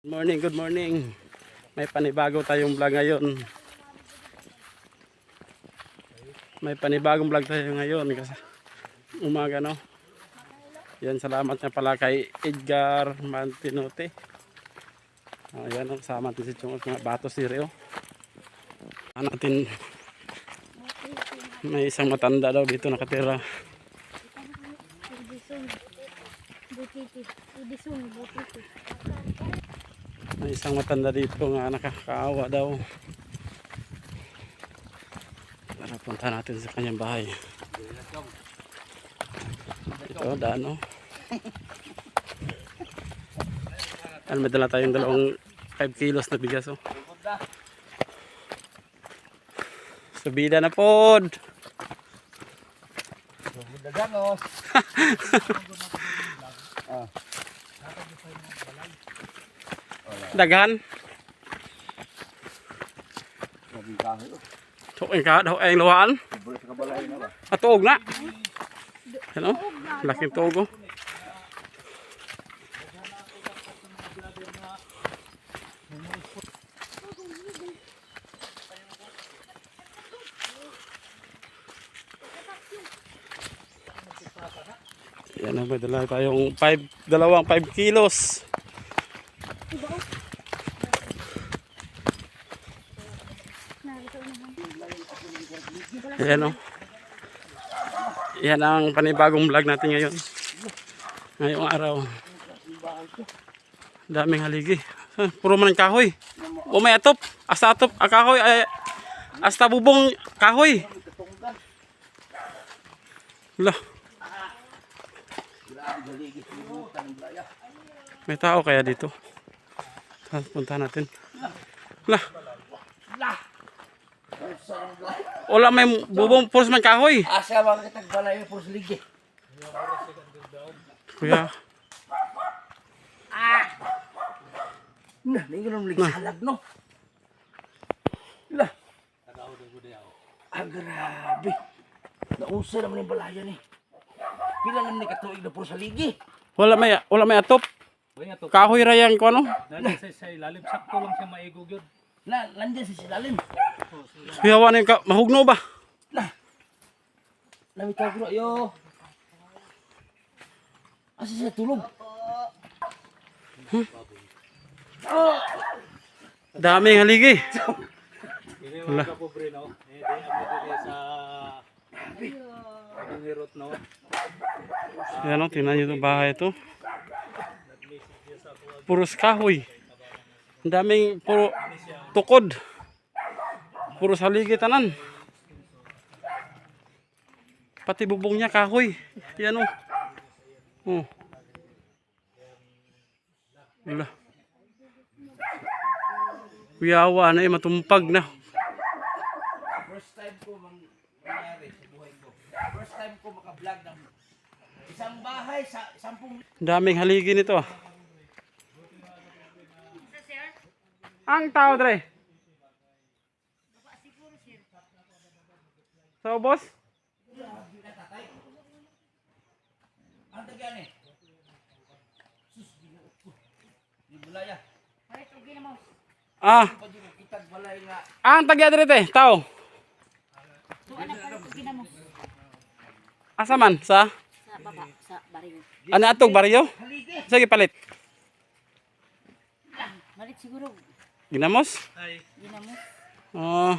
Good morning, good morning. May panibago tayong vlog ngayon. May panibagong vlog tayo ngayon kasi umaga, no. Yan, salamat nga pala kay Edgar Mantinote. Ayan, kasama natin si Chong, mga batos si Rio. Natin may isang matanda daw dito nakatira. May isang matanda dito nga nakakaawa daw. Tara, punta natin sa kanyang bahay. Ito, daan, no. May dala tayong dalawang 5 kilos na bigas, oh. Subida na pod. Dagangos. Daghan. Tuog ka daw ay luhaan. Atuog na. Ano? Laking tuog, oh. Yan, may dala tayong dalawang 5 kilos. Ayan, oh. Yan ang panibagong vlog natin ngayon. Ngayong araw. Daming haligi. Puro man kahoy. O may atop. Hasta atop. Kahoy. Hasta bubong kahoy. Wala. May tao kaya dito? Punta natin. Wala. Wala, may bubong puros man kahoy. Asa ba kita balay puros ligi? Kuya. Nah, ni gulong ligi salag no. Lah. Grabe. Nausa naman yung balaya ni. Pila naman ni katuig na puros ligi. Wala may atop. Kahoy ra yang ko ano? Nandiyan sa ilalim, sakto lang siya maigog yun. Nandiyan sa silalim. Kuya, wala yung mahugno ba? Namitaw ko yo. Asa siya tulog? Daming haligi. Hindi mo ka pobre, no? Hindi ako sa ang hirot, no? Yan, oh, tingnan nyo itong bahay ito. Puros kahoy. Ang daming puro tukod. Puros haligi tanan. Pati bubong niya kahoy. Yan, oh. Oh. Wala. Kuyawa na, matumpag na. First time ko mangyari sa buhay ko. First time ko maka-vlog ng isang bahay sa 10. Daming haligi nito, ah. Ang tao, Dre. So, boss? Ang tagyan eh. Sus, di bulaya. Ah, Pa di mo kitag balay nga. ang tagya Dre, te. Tao. Asa man? Sa? Sa baba, sa baryo. Ano atog, baryo? Haligi. Sige, palit. Malit siguro, Ginamos? Ay, ginamos. Oh,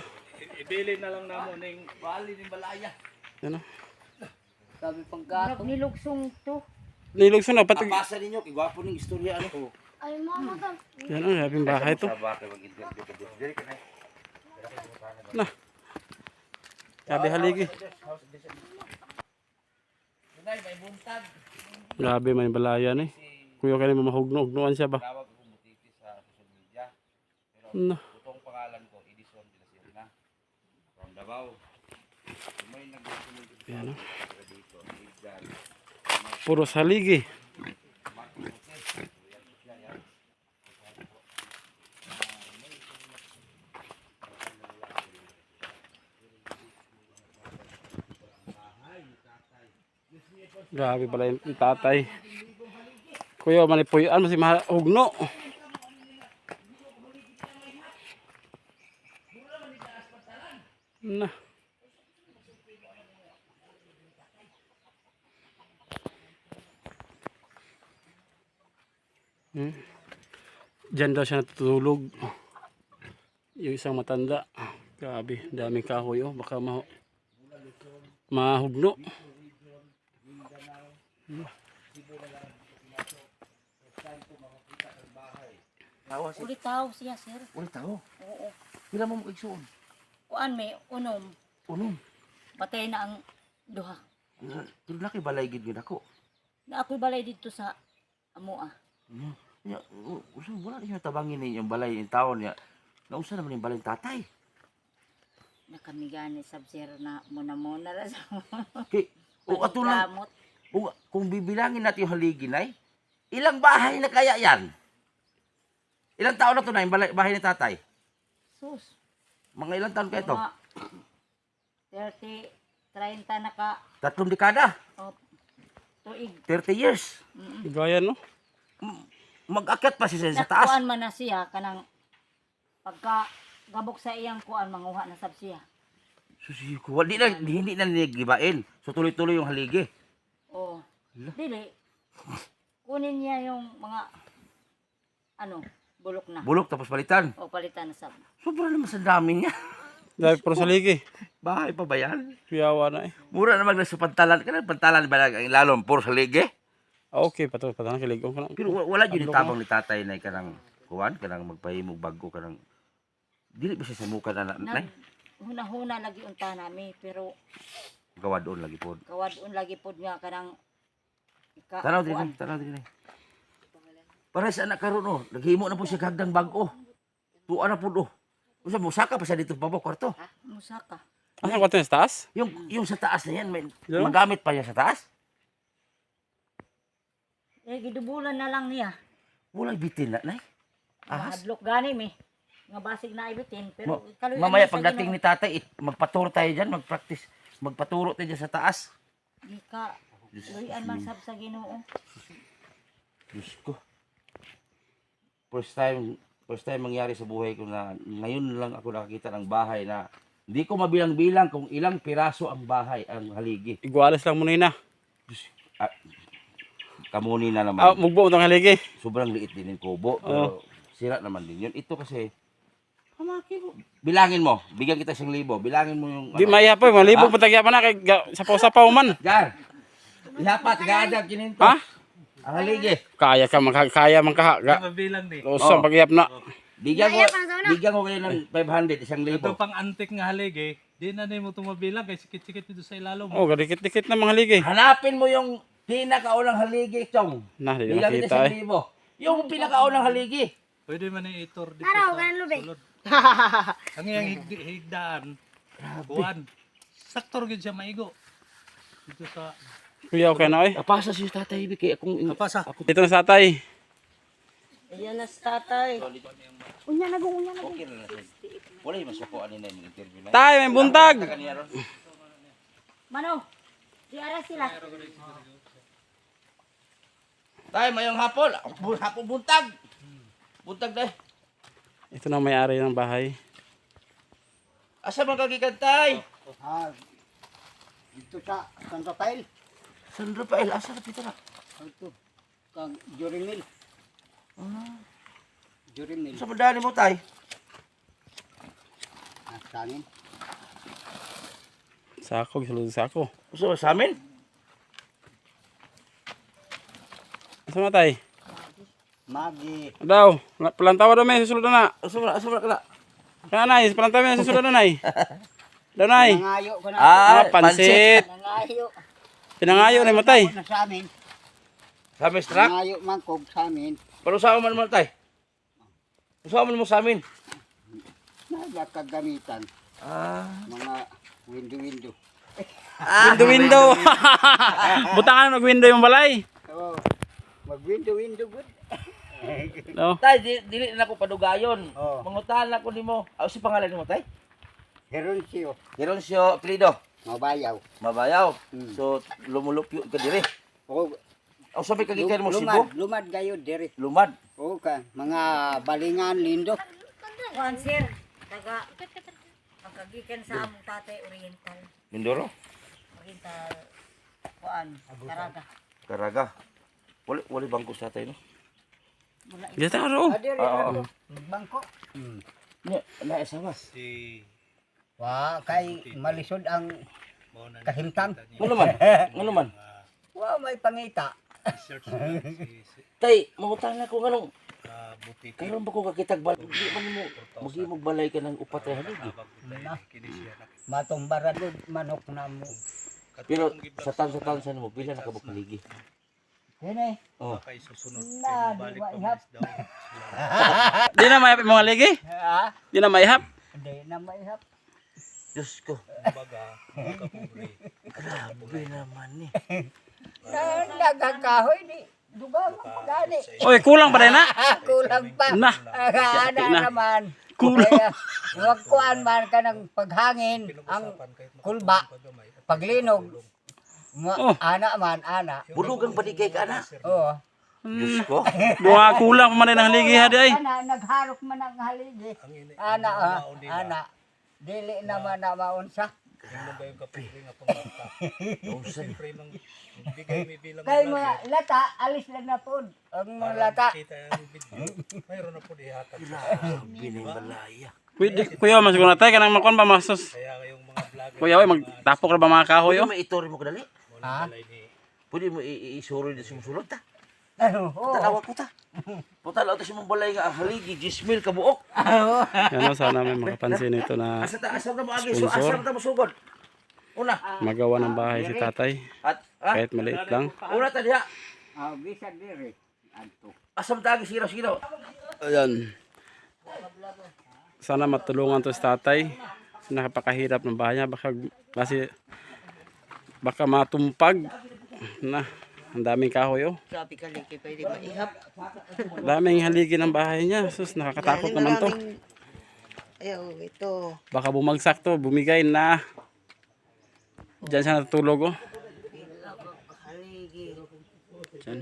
ibili na lang namo ng Bali ni balaya. yan, oh. Sabi pang Murag nilugsong to. Nilugso na, pati. Abasa ninyo, kigwapo ning istorya ano. Ay, mama ka. Yan, oh, labing bahay to. Na. Sabi haligi. Dunay may buntag. Grabe, may balayan, eh. Kuya ka naman mahugno-ugnuan siya ba? Tawag ko mutiti sa social media. No. Itong pangalan ko, Edison de la Serna. From Davao. May nagsusunod Yan, oh. dito, Edgar. Puros haligi. Grabe pala yung tatay. Kuya, manipuyan mo si Mahugno. Na. Diyan daw siya natutulog. Yung isang matanda. Grabe, daming kahoy oh. Baka mahugno. Tawa si Uli tao siya, sir. ulit tao. Oo. Pila mo magigsuon? Kuan may unom. Unom. Patay na ang duha. Pero laki balay gid gid ako. Na ako'y balay dito sa Amoa. Ya, wala niyo tabangin ni yung balay ng tao niya. Nausa naman yung balay ng tatay. Nakamigani sab sir na muna ra sa Kay o ato lang gamot. kung bibilangin natin yung haligi nay, ilang bahay na kaya yan? Ilang taon na to na yung bahay ni tatay? Sus. Mga ilang taon kaya to? Mga 30, 30 na ka. 3 dekada? Oh, tuig. 30 years? Gaya no? Mag-akyat pa siya sa taas? Nakuan man na siya kanang pagka gabok sa iyang kuan manguha na sab siya. Susi ko, hindi na niligibain. So tuloy-tuloy yung haligi. Oh. Dili. Kunin niya yung mga bulok na. Bulok tapos palitan. O palitan na sab. Sobra naman sa dami niya. Dahil pro sa ligi. Bahay pa ba yan? Kuyawa na eh. Mura naman na sa pantalan. Kaya pantalan ba lang lalong puro sa ligi? Okay, patay kiligong ka na. Pero wala yun yung tabang ni tatay na kanang kuwan, kanang magpahimog bago, kanang dili ba siya sa muka na nay? Huna-huna lagi unta nami pero Gawad doon lagi po. kawadon lagi pod nga kanang Tanaw din. Para sa anak karon oh, naghimo na po siya kagdang bago. Tuwa na po do. Usa mo saka pa siya dito baba kwarto. musaka. Ano kwarto niya sa taas? Yung sa taas na yan, may, Yeah. magamit pa niya sa taas. Gidubulan na lang niya. Wala bitin na nay. Ahas. Hadlok gani mi. Nga basig na ibitin pero Mamaya pagdating ni tatay, magpaturo tayo diyan, mag-practice. Magpaturo tayo dyan sa taas. Di ka luyan man sab sa Ginoo. Diyos ko. First time mangyari sa buhay ko na ngayon lang ako nakakita ng bahay na hindi ko mabilang-bilang kung ilang piraso ang bahay, ang haligi. Igualas lang muna na. Kamuni na naman. Mugbo itong haligi. Sobrang liit din yung kubo. Pero sira naman din yun. Ito kasi, pamaki mo. Bilangin mo. Bigyan kita 1,000. Bilangin mo yung... Di maya pa, malibog patagya pa na kay sapaw-sapaw man. Gar! Ihapat, gadag, kininto. Ha? Ang haligi. Kaya man ka. Mabilang ni. Usang pagyap na. Bigyan ko kayo ng 500, 1,000. Ito pang antik nga haligi. Di na mo tumabilang kay sikit-sikit dito sa ilalom. Oh, gadikit-dikit na mga haligi. Hanapin mo yung pinakaunang haligi, Chong. Na, di Bigyan nakita kita eh. 1,000. Yung pinakaunang haligi. Pwede man ni itor dito Araw, sa ganun lubig. sulod. Ang iyang higdaan. Buwan. Saktor gid siya maigo. Dito sa Kuya, okay na eh. Napasa si tatay, kaya akong... Kapasa. Dito na sa atay. Ayan na sa tatay. Unya na gong. Okay na natin. Wala yung masukuan nila yung interview na. Tay, may buntag. Mano? Di ara sila. Tay, mayong hapon. Hapon buntag. Buntag dahil. Ito na may-ari ng bahay. Asa man kagikan, tay? Dito sa San Rafael, San Rafael, asa na pito na? ito, kang Jurimil. Jurimil, Sa madali mo, tay? sa amin. Sako, gisulod sa sako. Gusto mo sa amin? Asa na tay? Magi, Daw, palantawa daw may susulod na. Asa mo na? Kaya nay, palantawa may susulod na nay. Daw nay. nangayo ko na. Pansit. Nangayo. Pinangayo na matay. Na sa amin. Sa amin, strak? Nangayo mangkog sa amin. Pero sa amin mo, tay? Sa amin mo sa amin? Nagkagamitan. Mga window. Window. Butangan mag-window yung balay. Oh, mag-window good. No. Tay, dili na ako padugayon. Oh. Mangutahan na ko nimo. Si pangalan mo, tay? Heroncio, Geronsio Plido. mabayaw. Mabayaw. Hmm. So, lumulupyo ka diri. O, O sabi kagikan mo Cebu? lumad gayo diri. Lumad. O ka, mga balingan lindo. Kuan sir. Taga Pagkagikan sa among tatay Oriental. Mindoro? Oriental kuan, Caraga. Karaga. Wali bangko sa tayo, no? Mula Dito aro. Diri Oo. bangko. Naisawas. Si Wa kay malisod ang mo na kahimtang. Ano man? Ano man? Wa may pangita. search si Tay, mangutang na ko nganong buti karon ba ko kakitag balay? Di man mo magimog balay ka ng upat ay haligi. kini siya na Matumbaran gud manok na mo. Pero sa taon sa mo pila na kabuk haligi. Kini. Oh. kay susunod Na, kay di balik maihap. pa daw. Di na maihap yung mga ligi. Ha? Di na maihap. Hindi na maihap. Diyos ko. Kumbaga, kapobre. Grabe naman ni. Nagkakahoy di. Dugang gani. Oy, kulang pa rin na. Kulang pa. Na. Ana na. naman. Kulang. Kaya, huwag kuan man ka ng paghangin ang kulba, paglinog. Oh. Ana man, ana. Bulugang padigay ka na. Oo. Diyos ko. Bunga kulang pa man rin ang ligi ha di ay. Ana, nagharok man ang haligi. Ana, ana. Dili naman na maunsa. Ano ba yung kapobre nga pangata? Unsa ni? Siyempre mang bigay mi bilang Kay mga lata, alis lang na po. Ang mga lata. kita ang video. Mayroon na po dihatag. Grabe na yung balaya. Kuya, mas kung natay ka nang makon pa masos. Kaya yung mga vlogger Kuya, oy, magtapok na ba mga kahoy Pwede oh? mo itori mo kadali? Ha? balay ni Pwede mo isuro din sa musulod ta? Ano? Oo. Tanawa ko ta. Putalaw ta si mong balay nga ang haligi, 10,000 ka buok. Yan o, sana may makapansin ito na Asam na mo agi, so Sponsor. asam na mo sugod. Una. magawa ng bahay si tatay. At Kahit maliit lang. una ta diha. Ah, bisag diri. Anto. Asam ta agi siraw-siraw. Ayan. Sana matulungan to si tatay. Nakapakahirap ng bahay niya. Baka matumpag. Na, ang daming kahoy oh. Grabe ka liki, pwede maihap. Daming haligi ng bahay niya. Sus, nakakatakot naman to. Ayaw, ito. Baka bumagsak to, bumigay na. Diyan siya natutulog oh. Haligi. Diyan.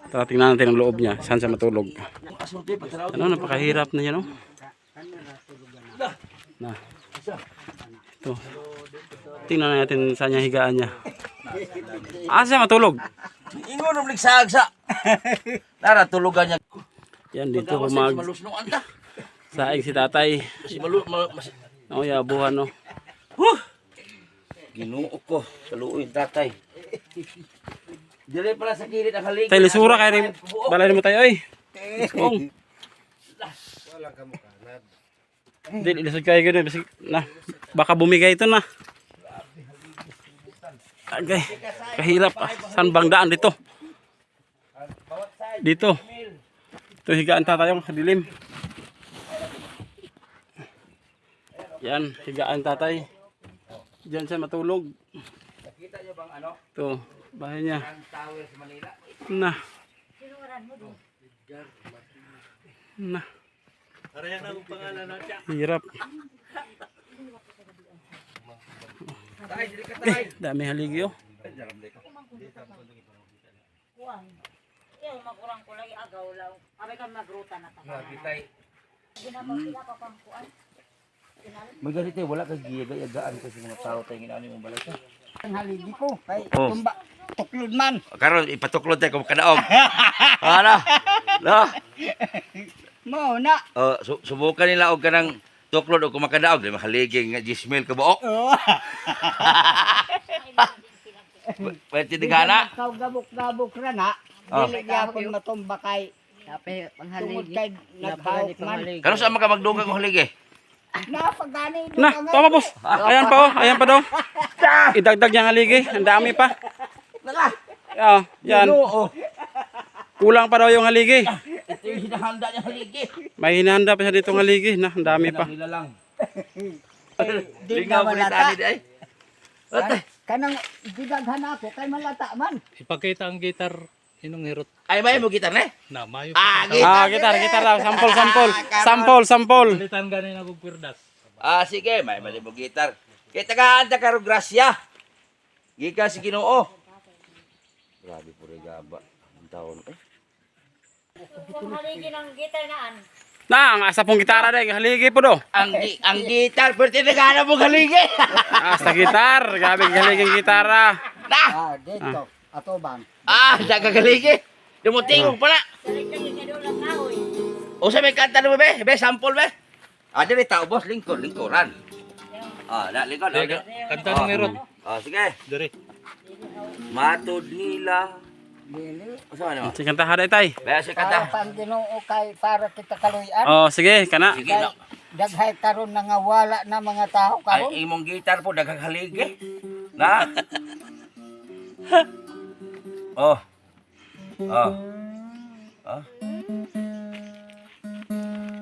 Tara, tingnan natin ang loob niya. Saan siya matulog. Asam tayo patalaw. Ano, napakahirap na yan oh. Na. Ito. Tingnan natin saan niya higaan niya. Siya matulog. Ingon ng ligsagsa. Tara tulugan niya. Yan, dito Pagkawas humag si malusno anta. saing si tatay. Si Oh, yabuhan no. Ginoo ko, saluoy tatay. Dire pala sa kilid ang haligi. Tay, lisura kayo rin. Balay mo tayo ay. Kung. Hindi, ilisod kayo gano'n. Na, baka bumigay ito na. Okay. Kahirap. Saan bang daan dito? Dito. Ito higaan tatay yung kadilim. Yan, higaan tatay. Diyan siya matulog. Nakita niyo bang ano? Ito, bahay niya. Ang tower sa Manila. Na. Na. Arayan na ang pangalan na siya. Hirap. Tay, dili ka tay. Dami haligi oh. kuan. Iyo magurang ko lagi agaw law. Abi ka magruta na ta. Grabe tay. Ginamang sila pa pang kuan. Magalite wala kay giyagaan kasi mga tao tay ginani mong balay ka. Ang haligi ko. Kay Oh. tumba. Tuklod man. Karon ipatuklod tay kung kadaog. Ano? No. Mao na. Subukan nila og kanang tuklod o kumakadaog di mahaligi nga 10,000 ka buok. Pwede tigana. Ikaw gabok-gabok ra na. Oh. Dili gyapon matumba kay Tapi, tungod panghaligi. kay naghawak man. Kano sa mga magdugang kong haligi? Napagani Na, tama boss. Ayan pa oh, ayan pa daw. Idagdag niya ang haligi, ang dami pa. Oh, yan. Kulang pa daw yung haligi. Ito yung hinahanda niya haligi. May hinahanda pa siya dito ng haligi. Na, ang dami pa. Nila lang. Di Lingaw na mo ni malata. tani di ay. Kanang gidaghan ako kay malata man. Ipakita ang gitar inong hirot Ay may mo gitar ne? na mayo. Gitar daw. Sampol. Palitan ganin ako kwirdas. Sige, may mali mo gitar. Kay tagaan ta karo grasya. Gikan si Ginoo. Grabe po rin gaba. Ang taon eh. Kung haligi ng gitar naan. Na, ang asa pong gitara day, haligi po do. Ang gitar, pero tinagana mo haligi. Asa gitar, gabi haliging gitara. Na! Dito. Ato bang. Nagagaligi. Dumutingog pala. O sa may kanta mo be? Be, sample be? Dili tao boss, lingkuran. Lingkod. Kanta ng Erot. Sige. Diri. Matod nila. Dili. Saan naman? Sige kanta haday tay. Be, si Para kanta. pang Ginoo kay para kita kaluyan. Oh, sige, kana. Sige na. Daghay karon na nga wala na mga tao karon. Ay, imong gitar po, daghang haligi. Na? Oh.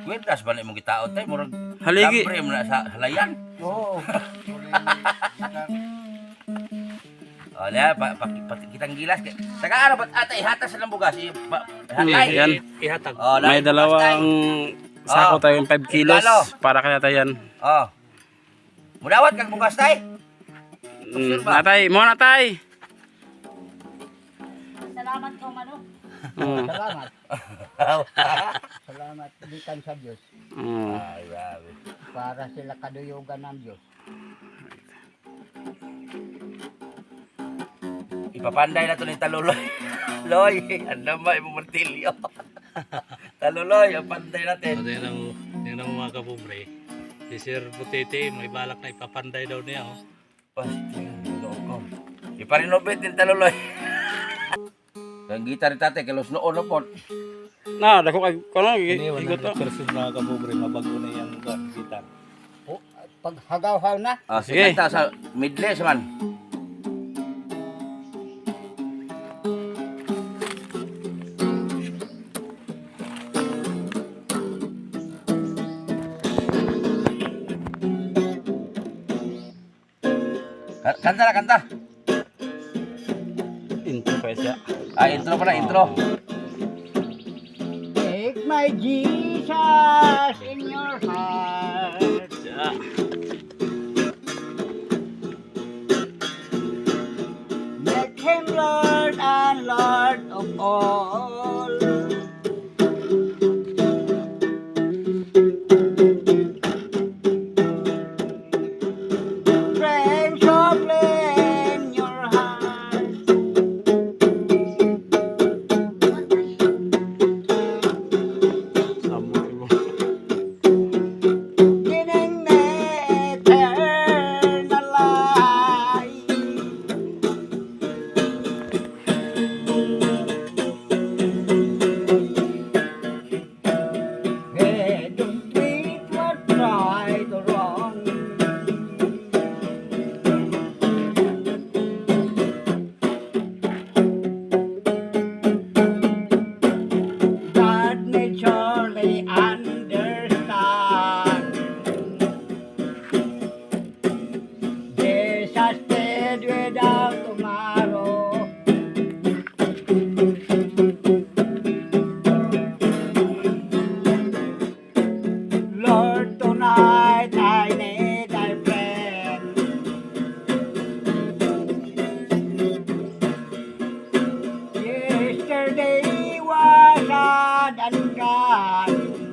Kwentas ba na imong gitaot tayo? Murag Haligi. lambre mo na sa halayan. Oo. Kitang gilas. Saka ano ba't atay, hatas sa lambugas. Hatay. Yan. Ihatag. May dalawang sako tayo 5 kilos para kaya tayo yan. Mudawat kang bugas tay. Natay, mo natay. Salamat ko, Mano. Salamat. Salamat dikan sa Dios Ay, grabe. para sila kaduyugan ng Dios. Ipapanday na to ni Taluloy. Loy, anda ba imong martilyo? Taluloy, ang panday natin. Yan ang mga kapobre. Si Sir Putete, may balak na ipapanday daw niya. Oh. Pasti, loko. Iparinobate din Taluloy. Ang gitar ni tate, kalos noon na po. Na, dako kay kono Hindi, igot to. 100% mga kapobre, mabago na yung gitar. O, pag hagaw-haw na, Sige. Sige, sa midless man. Kanta na, kanta. Intro pa siya. Intro pala, intro. take my Jesus in your heart. Make him Lord and Lord of all. Pray softly in your heart. Getting the eternal life. Hey, don't treat what right or wrong. God may surely understand. Jesus dead without tomorrow. Lord, tonight I need thy friend. Yesterday was sad and gone,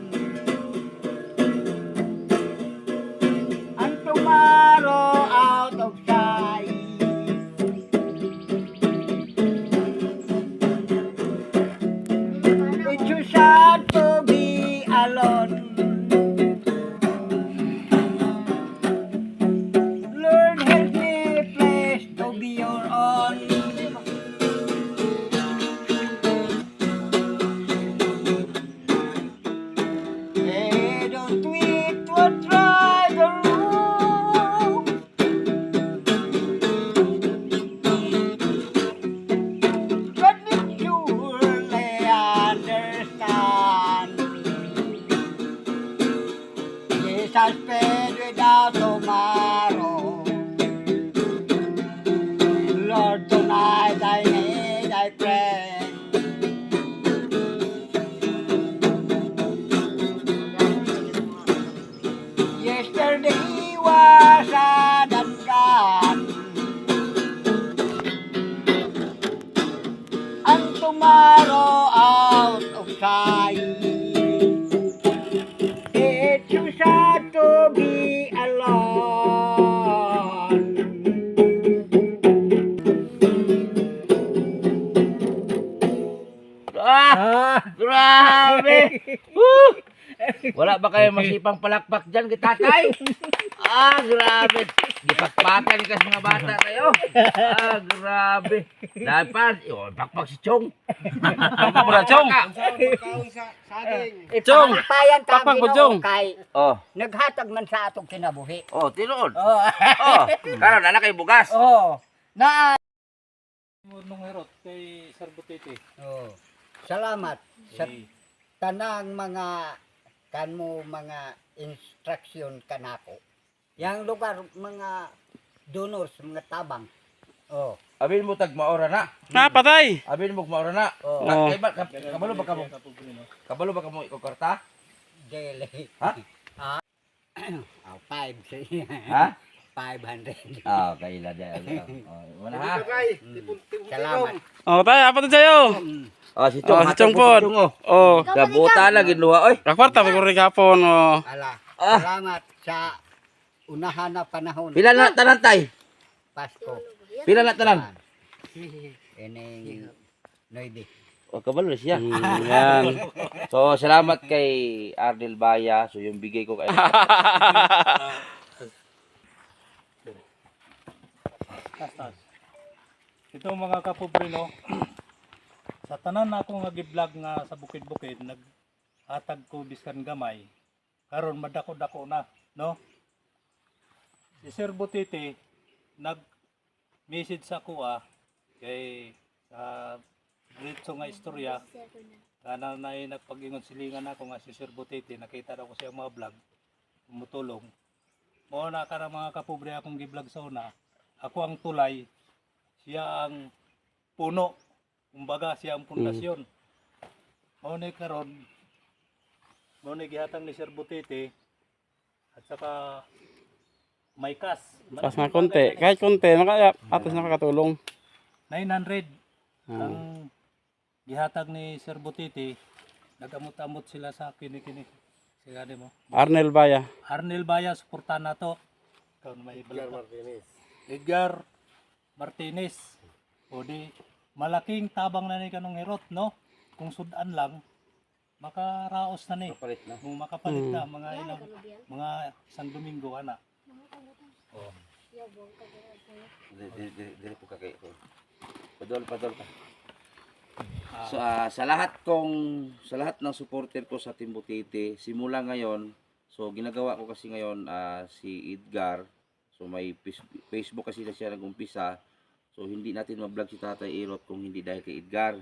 and tomorrow out of sight. It's too sad to be alone. Lord, help me, please, to be your own. Hey, don't tweet what right or wrong. But we surely understand. Jesus paid without tomorrow. Lord, tonight I need thy friend. Yesterday was sad and gone, and tomorrow out of sight. Wala ba kayo masipang palakpak dyan kay tatay? Grabe. Gipakpakan ka sa mga bata kayo. Grabe. Dapat, pakpak si Chong. Pakpak mo na, Chong. Chong, Payan ka pakpak mo, Ginoo Chong. kay Oh, naghatag man sa atong kinabuhi. tinuod. Oh. Karon na kay bugas. Oh. Na Nung hirot kay Sir Butete. oh. Salamat sa Eh, tanang mga kanmo mga instruction kanako. Yang lugar mga donors, mga tabang. Oh. Abin mo tag maora na. Patay. Abin mo maora na. Oh. Oh. Kabalo ba ka mo? Kabalo ba ka mo ikokarta? Daily. Ha? 5. Ha? 500. Kaila dyan. Wala ha? Salamat. Tay, apa to sa'yo? Si Chong. Si Chong po. Oh, Gabuta lang ginuha oy. kakwarta, may kuri kapon. Ala. Salamat sa unahan na panahon. Pila na tanan tay? Pasko. Pila na tanan? Ining Noydi. Kabalo na siya. Yan. So, salamat kay Ardel Baya. So, yung bigay ko kay... tas. Ito mga kapobre no. Sa tanan na ako nga gi-vlog nga sa bukid-bukid nag-atag ko biskan gamay. Karon madako-dako na, no? Si Sir Butete nag-message sa kuha kay sa diretso nga istorya kana na nagpag-ingon silingan ako nga si Sir Butete nakita daw ko siya mga vlog tumutulong. Mo na kana mga kapobre akong gi-vlog sa una. Ako ang tulay, siya ang puno, kumbaga siya ang pundasyon. Maunay karon, maunay gihatang ni Sir Butete, at saka may kas. Pas na konti. Kahit konti, atas nakakatulong. 900 ang gihatag ni Sir Butete, nagamot-amot sila sa kini-kini. Sigadi mo. Arnel Baya. Arnel Baya, suportahan na to. Ikaw na may balita. Edgar Martinez. O di, malaking tabang na ni kanong hirot, no? Kung sudan lang, makaraos na ni. Palit na. Kung makapalit na, mga ilang, mga isang Domingo, ana. Dili po kakay ko. Padol ka. So, sa lahat ng supporter ko sa Team Butete, simula ngayon, so ginagawa ko kasi ngayon si Edgar. So may Facebook kasi na siya nag-umpisa. So hindi natin ma-vlog si Tatay Irot kung hindi dahil kay Edgar.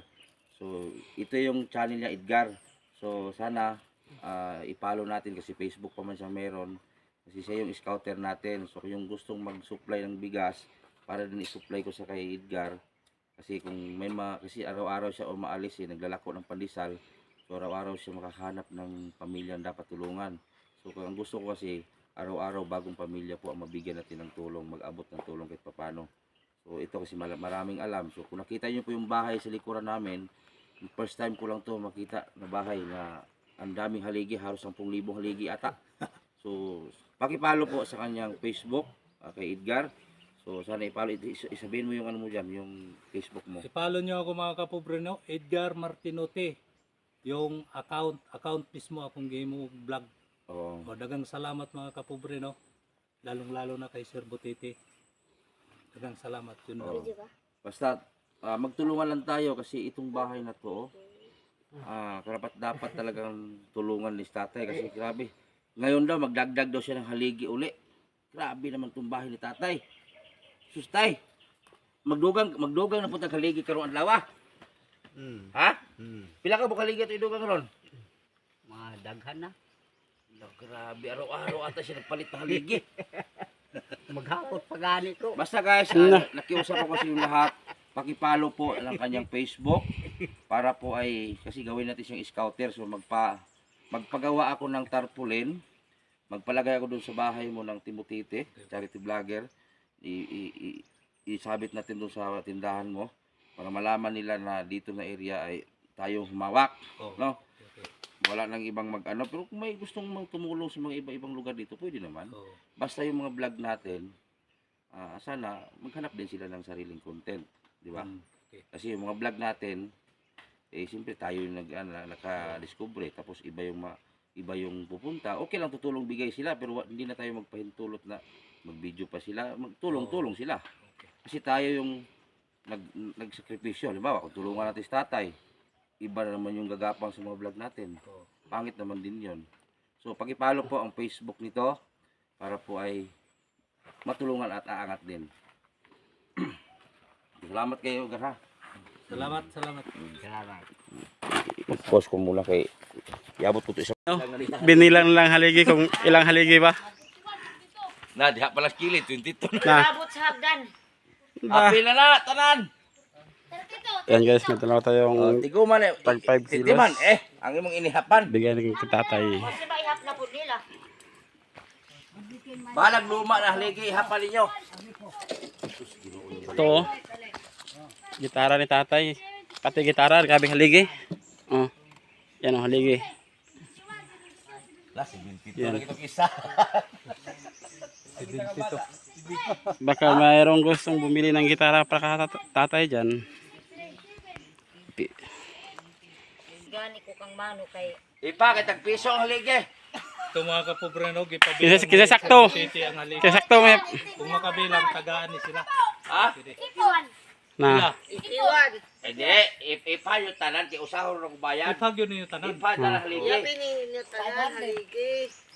So ito yung channel niya, Edgar. So sana i-follow natin kasi Facebook pa man siya meron. Kasi siya yung scouter natin. So yung gustong mag-supply ng bigas para din i-supply ko sa kay Edgar. Kasi kung may kasi araw-araw siya umaalis naglalako ng pandesal. So araw-araw siya makahanap ng pamilya na dapat tulungan. So kung ang gusto ko kasi araw-araw bagong pamilya po ang mabigyan natin ng tulong, mag-abot ng tulong kahit papano. So ito kasi maraming alam. So kung nakita niyo po yung bahay sa likuran namin, first time ko lang to makita na bahay na ang daming haligi, halos 10,000 haligi ata. So paki-follow po sa kanyang Facebook kay Edgar. So sana i-follow, isabihin mo yung ano mo diyan, yung Facebook mo. I-follow nyo ako mga kapobre, no? Edgar Martinote. Yung account mismo akong game mo vlog. Oo. O, dagang salamat mga kapobre, no? Lalong-lalo na kay Sir Butete. Dagang salamat yun. Oo. Basta magtulungan lang tayo kasi itong bahay na to, karapat dapat talagang tulungan ni Tatay kasi grabe. Ngayon daw magdagdag daw siya ng haligi uli. Grabe naman itong bahay ni Tatay. Sustay. Magdugang na punta haligi karon adlaw. Ha? Pila ka buka haligi ito idugang karon? Mga daghan na. Grabe, araw-araw ata siya nagpalit ng haligi. Maghapot pagani ko. Basta guys, nakiusap ako sa inyo lahat. Paki-follow po ang kanyang Facebook para po ay kasi gawin natin siyang scouter. So magpagawa ako ng tarpaulin. Magpalagay ako doon sa bahay mo ng Timotite, charity vlogger. Isabit natin doon sa tindahan mo para malaman nila na dito na area ay tayo humawak, no? Wala nang ibang mag-ano, pero kung may gustong tumulong sa mga iba-ibang lugar dito, pwede naman. Basta yung mga vlog natin, sana maghanap din sila ng sariling content, di ba? Okay. Kasi yung mga vlog natin, siyempre tayo yung naka-discover, tapos iba yung iba yung pupunta, okay lang tutulong bigay sila, pero hindi na tayo magpahintulot na mag-video pa sila, magtulong-tulong sila. Kasi tayo yung nagsakripisyo. Halimbawa, kung tulungan natin si tatay, iba na naman yung gagapang sa mga vlog natin. Pangit naman din yon. So, pag-follow po ang Facebook nito para po ay matulungan at aangat din. Salamat kayo, Gar, ha? Salamat. Salamat. Post ko muna kay iabot ko ito isa. Binilang lang haligi kung ilang haligi ba. Na, diha pala kilid, 22 na. Na. Abot sa hagdan. Happy na, tanan! Yan guys, may dalawa tayong Tigo man eh. tag 5 kilos. Titiman, ang imong inihapan. Bigyan ng kitatay. Kasi maihap na po nila. Balag luma na haligi, ihapan ninyo. Ito oh. Gitara ni tatay. Pati gitara, grabe haligi. Oh. Yan oh, haligi. Last, 22 Yan. na kitong isa. Baka mayroong gustong bumili ng gitara para tatay dyan. Gani ko kang mano kay Ipa, kitag piso ang haligi. Ito mga kapobre no, gipabilang Kisa sakto. City ang haligi. Kaya sakto may Kung makabilang, tagaan ni sila. Ha? na. iwan. Hindi, ipa yung tanan, ti usahon ng bayan. Ipag yun yung tanan. Ipa na haligi.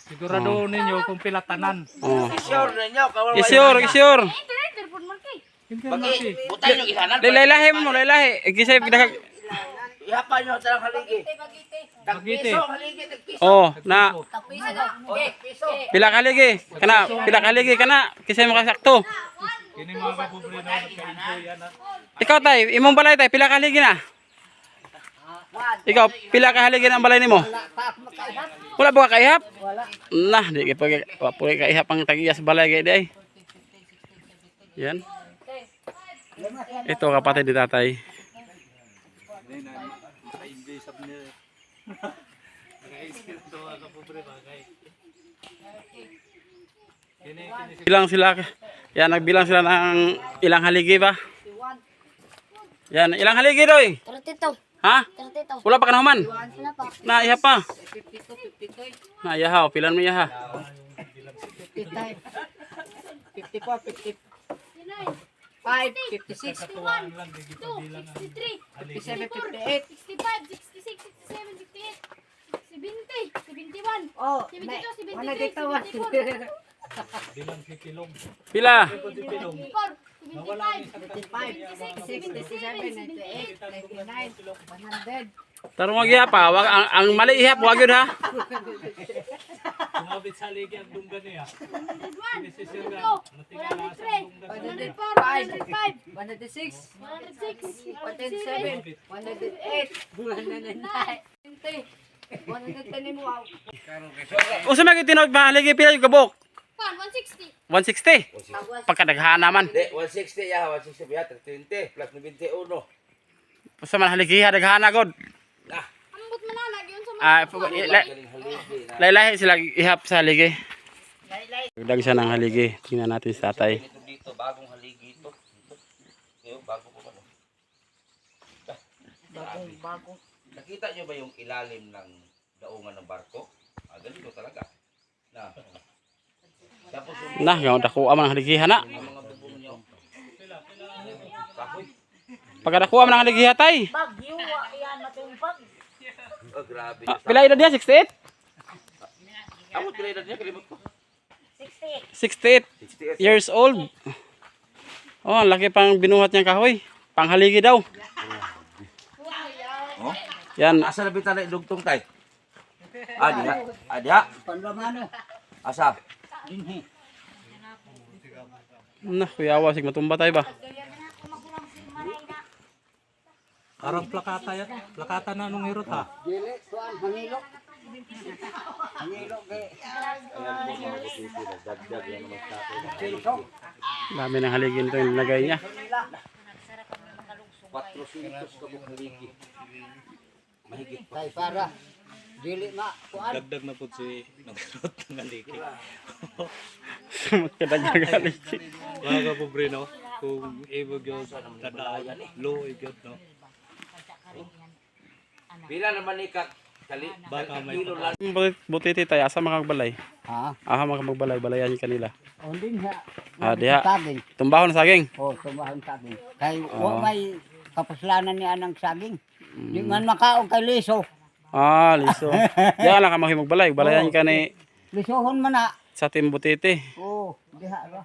Sigurado ninyo kung pila tanan. Oh. Sure ninyo, kawal Isure. Hindi Bagi, butay nyo isanan. Lailahi mo, lailahi. Gisay pinaka. Ihapan nyo talang haligi. Tag Bagiti. piso, haligi, tag piso. Oh, na O, tag piso. pila ka haligi. Kana, kisay mo kasakto. Kini mga kapobre no, nagka-enjoy yan ha. Ikaw tay, imong balay tay, pila ka haligi na? Ikaw, pila ka haligi na ang balay nimo? Wala ba ka kaihap? Wala. Nah, di ka pag kaihap ang tag-iya sa balay kay day. Yan. Ito kapatid ni tatay. Naka-enjoy sa niya. Naka-enjoy ito mga kapobre bagay. Kini Bilang sila. Yan, nagbilang sila ng ilang haligi ba? Yan, ilang haligi doy? 32. Ha? 32. Wala pa ka naman. Wala pa. Na iha pa. Na iha, pilan mo iha. 54, 55, 56, 61 lang gipabilang ang 63. 57, 58. 65, 66, 67, 68, 70, 71. Oh, 72, 73, wala dito, 74. bilang si Pilong. Pila? 74, 75, 56, 67, 98, 99, 100. Tarong wag iha pa. Ang mali iha, wag yun ha. Sumabit sa ligi ang dunggan niya. 101, Si Sir 102, Gan, natingala sa 103, dunggan. 104, 105, 106, 106, 107, 108, 109, 110 mo. Usa may tinog ba haligi pila yung gabok? 160. 160. Pagkadaghan naman. Hindi, 160 ya, 160 ya, 20 plus 91. Usa man haligi ha daghan na god. Ambot mananag yun sa mga. Galing haligi na. Lailahi sila ihap sa haligi. Dagdag siya ng haligi. Tingnan natin si tatay. Ito dito, bagong haligi ito. Ito, bago ko ano. Bagong. Nakita nyo ba yung ilalim ng daungan ng barko? Ganito talaga. Na. Tapos yung Nah, gaw dako man ang haligi na. mga bubong nyo. Kahoy. Pagkadako man ang haligi tay. Bagyo yan matumpag. Oh, grabe. Pila edad niya 68? Amo pila edad niya, kalimot ko. 68 68. years old. Oh, ang laki pang binuhat niyang kahoy. Panghaligi daw. Oh? Yan. Asa na bitala idugtong tay? Diha. Diha. Panlamano. Asa? Nah, kuyawa sig matumba tay ba? Parang plakata yan. Plakata na nung hirot ha. Dili, kuan, hangilo. Hangilo kay. Dagdag yan naman sa akin. Dami ng haligi nito yung nilagay niya. 400 kabuk haligi. Mahigit pa. Kay para. Dili ma, kuan. Dagdag na po si nung hirot ng haligi. Magkadagdag haligi. Mga kapobre no, kung ibig yun sa tadaan, low igod no. Pila naman ni Baka may kilo lang. Butiti tayo, asa makagbalay? Ha? Aha, magbalay, balayan kanila. O din ha. Diha. Saging. Tumbahon na saging. O, tumahon saging. Kay Oo. may kapuslanan niya ng saging. Di man makaong kay liso. Liso. Diha lang ka magbalay, balayan ka ni Lisohon man na. sa Team Butiti. O, diha ra.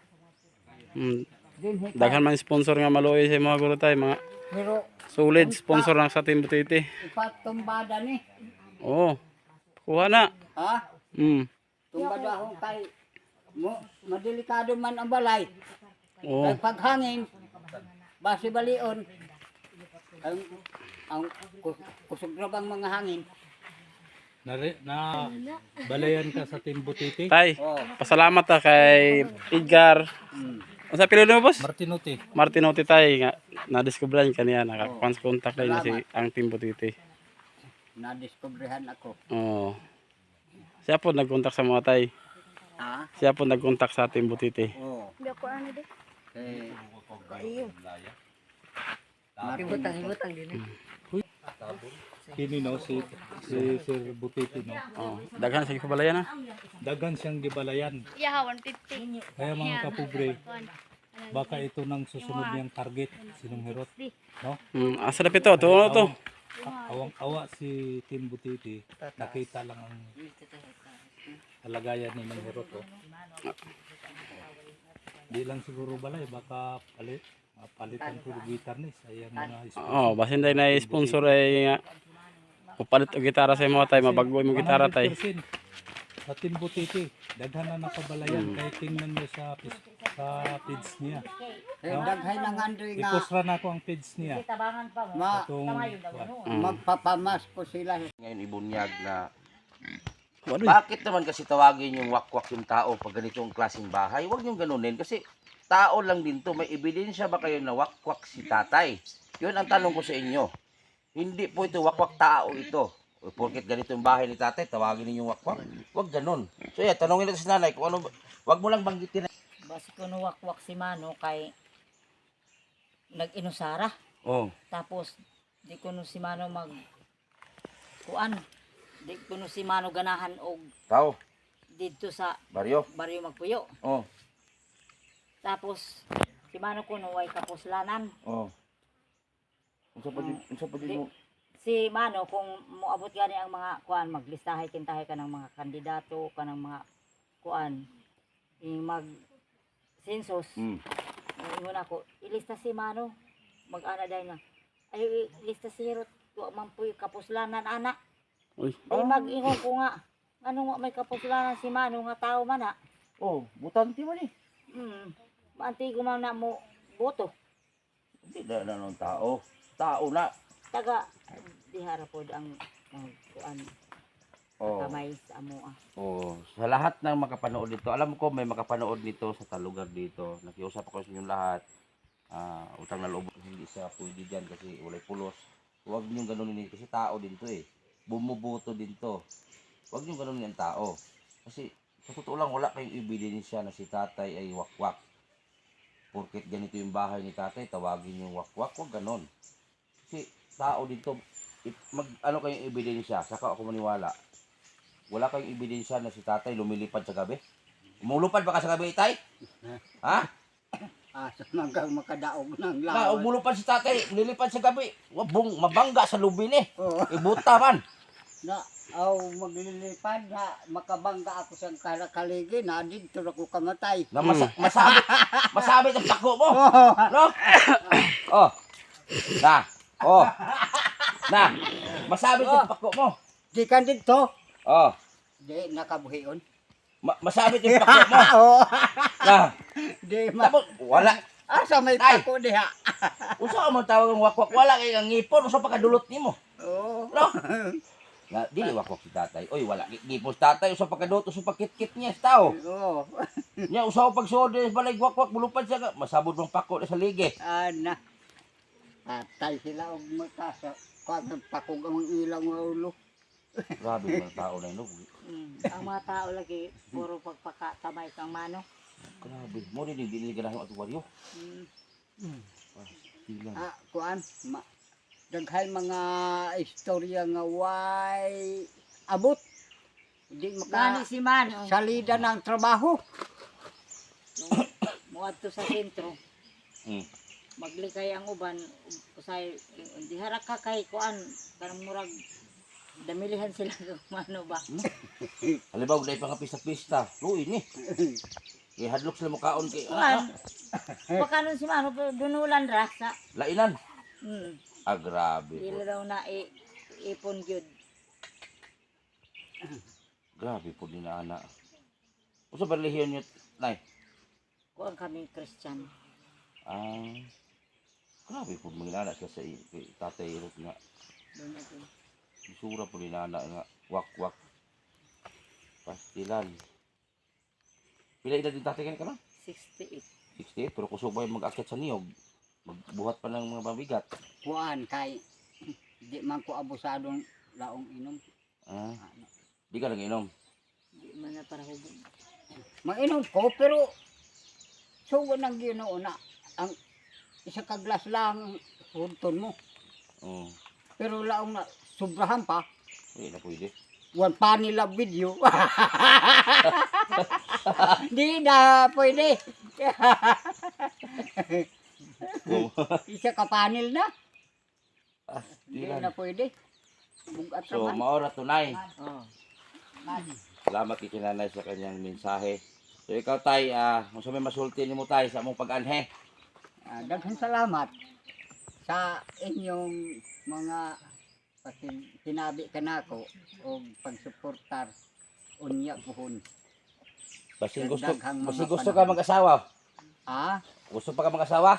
Din hika. Daghan man sponsor nga maluoy sa mga guro tayo, mga Pero solid sponsor lang sa Team Butiti. ipatumbada ni. Oo. Kuha na. Ha? Tumbada ho kay madelikado man ang balay. Oo. Kay paghangin, base balion, ang kusog na bang mga hangin. na balayan ka sa Team Butiti. Tay, Oh. pasalamat ta kay Edgar. Ano sa apelyido mo, boss? Martinote. Martinote tay nga na-discoveran kaniya naka-contact na si ang Team Butiti. Nadiskubrihan ako. Oo. Siya po nag-contact sa mga tay. Ha? Siya po nag-contact sa Team Butiti. Oo. Hindi ako ano din. Eh, Ibutang din eh. Kini no si Sir Butiti no. Oo. Daghan sa pabalayan na. Daghan siyang gibalayan. Yeah, 150. Kaya mga kapobre, baka ito nang susunod niyang target, sinong Herot, no? Asa na pito? Tuwa to. Awang-awa si Team Butiti, nakita lang ang kalagayan ni Mang Herot, oh. Di lang siguro balay, baka palitan ko ng gitar ni sayang mga Oo, basin tayo na sponsor ay nga. Upalit o gitara sa mga tayo, mabagoy mo gitara tayo. 100% sa Team Butiti, daghan na nakabalayan, kaya tingnan mo sa page niya. daghay na nga doy nga I-post na ako ang page niya. Tabangan pa mo. Itong magpapamas ko sila. Ngayon ibunyag na Ano bakit naman kasi tawagin yung wakwak yung tao pag ganitong klaseng bahay? Huwag yung ganunin kasi tao lang din to. May ebidensya ba kayo na wakwak si tatay? Yun ang tanong ko sa inyo. Hindi po ito wakwak tao ito. O, porket ganito yung bahay ni tatay, tawagin ninyong wakwak. Huwag ganun. So yan, tanongin natin si nanay kung ano, huwag mo lang banggitin. Basi ko nuwak-wak si Mano kay nag-inusara. Oh, Tapos di ko no si Mano di ko no si Mano ganahan og tao, dito sa baryo. baryo Magpuyo. Oh, Tapos si Mano ko no way kapuslanan. oh. Unsa pa din mo? Si Mano kung moabot gani ang mga kuan maglistahay kintahay ka ng mga kandidato kanang mga kuan mag census. Ingon ako ilista si Mano mag-ana dai nga ayo ilista si Herot tuwa man puy kapuslanan ana. Uy. Ay mag-ingon ko nga ano nga may kapuslanan si Mano nga tao man na. Oh, butante mo ni. Maantigo man na mo boto. Hindi na ng tao. Tao na. Taga dihara pod ang kuan Oh. kamay sa amo ah. Oh, sa lahat ng makapanood dito, alam ko may makapanood nito sa talugar dito. Nakiusap ako sa inyong lahat. Utang na loob, hindi siya pwede dyan kasi walay pulos. Huwag niyong ganunin kasi tao din to eh. Bumubuto din to. Huwag niyong ganunin ang tao. Kasi sa totoo lang wala kayong ebidensya na si tatay ay wakwak. Porket ganito yung bahay ni tatay, tawagin yung wakwak. Huwag ganon. Kasi tao din to. Ano kayong ebidensya? Saka ako maniwala. Wala kayong ebidensya na si tatay lumilipad sa gabi? Umulupad ba ka sa gabi, tay? Ha? Asa makadaog ng Na, lawan. umulupad si tatay, lumilipad sa gabi. Wabong, mabangga sa lubin eh. Oo. Ibuta man. Na maglilipad na makabangga ako sa kaligi na dito ako kamatay. Na masabit ang pako mo. No? Oh. Na. Oh. Na. Masabit ang pako mo. Di ka dito. Oh. Di nakabuhion. Masabit yung pako mo. Oo. Na. Di ma. Tapos, wala. Asa may Ay. pako diha. Usa mo tawag ng wakwak, wala kay ang ngipon, usa pa kadulot nimo. Oo. No? Na dili wakwak si tatay. Oy, wala ngipon si tatay, usa pa kadulot, usa pa kitkit niya sa tao. Oo. Nya usa pag sode balay wakwak bulupad siya, masabod ng pako sa lige. Ana. Atay sila og mata sa kung pakog ang ilang nga ulo. Grabe mga tao na ino. Ang mga tao lagi puro pagpakatamay kang Mano. Grabe, mo din dili ganahan ato waryo. Tilang. Kuan daghay mga istorya nga way abot. Di Gani maka si Mano. salida ng trabaho. Muadto sa sentro. Mm. Maglikay ang uban usay dihara ka kay kuan kanang murag damilihan sila kung ano ba. Halimbawa, dahil pang pista-pista. Luin eh. Ihadlok sila mukaon kay... Kuan. Pakanon si Mano dunulan ra sa Lainan. mm. Grabe po. Dili daw na ipon gyud. Grabe po din na anak. Kung sa relihiyon nyo, nay? Kuan kami Christian. Grabe po mga anak siya sa kay Tatay Ruth nga. Doon natin. Isura po din na anak nga. Wak-wak. Pastilan. Pila edad din tatay ka na? 68. 68. Pero kusog ba yung mag-akit sa niyog? Magbuhat pa ng mga mabigat. Kuan kay di man ko abusadong laong inom. Di ka nang inom. Di man na para hubog. Mainom ko pero sugo ng Ginoo na ang isa ka glass lang hunton mo. Pero laong na sobrahan pa. Hindi na pwede. Wan pa nila video. Di na pwede. Isa ka panel na. Di Pastilan. na pwede. Bugat So, naman. maora tunay. Oh. Salamat kay kinanay sa kanyang mensahe. So, ikaw tay, kung sa may masulti ni mo tay sa among pag-anhe. Daghang salamat sa inyong mga sinabi ka nako o pagsuportar unya pohon. Basing gusto, Daghang mga basing gusto ka panahon. mag-asawa. Gusto pa ka mag-asawa?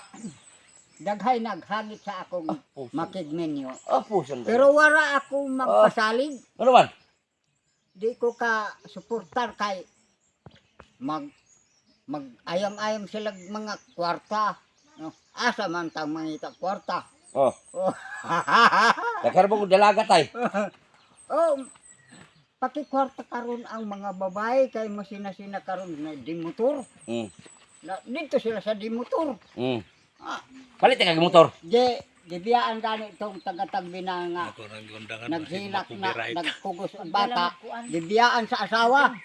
daghay naghangit sa akong Puso. makigmenyo. Puso. Pero wala akong magpasalig. Ano man? Di ko ka suportar kay ayam-ayam sila mga kwarta. No? Asa man tang mangita kwarta. Oh, Oh, nagkaroon mo dalaga tay. oh pati kwarta karon ang mga babae kay masina-sina karon na di motor. Dito sila sa di motor. Palit ka motor. Gibiyaan gani itong taga-tagbi na nga naghilak na nagpugos ang bata. Gibiyaan sa asawa.